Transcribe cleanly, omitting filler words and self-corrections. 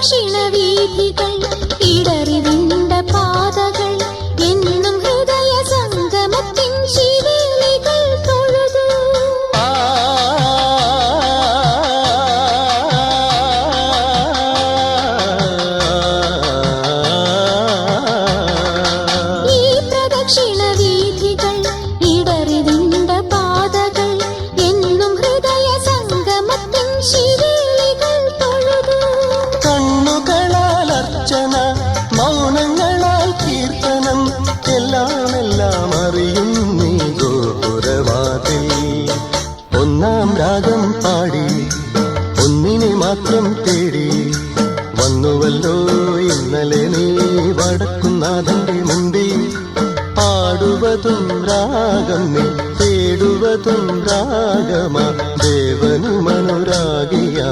പ്രദക്ഷിണവീഥികൾ ഇടറിവിണ്ട പാതകൾ എന്നും ഹൃദയ സംഗമത്തിൻ ശിവേലികൾ തൊഴുതു. ഈ പ്രദക്ഷിണവീഥികൾ ഇടറിവിണ്ട പാതകൾ എന്നും ഹൃദയ സംഗമത്തിൻ ശിവേലികൾ തൊഴുതു. കണ്ണുകളാൽ അർച്ചന, മൗനങ്ങളാൽ കീർത്തനം, എല്ലാം അറിയും നീ ഗോപുരവാതിൽ. ഒന്നാം രാഗം പാടി ഒന്നിനെ മാത്രം തേടി വന്നുവല്ലോ ഇന്നലെ നീ വടക്കുന്നാഥന്റെ മുമ്പിൽ. പാടുവതും രാഗം നീ തേടുവതും രാഗമാ ദേവനുമനുരാഗിയാ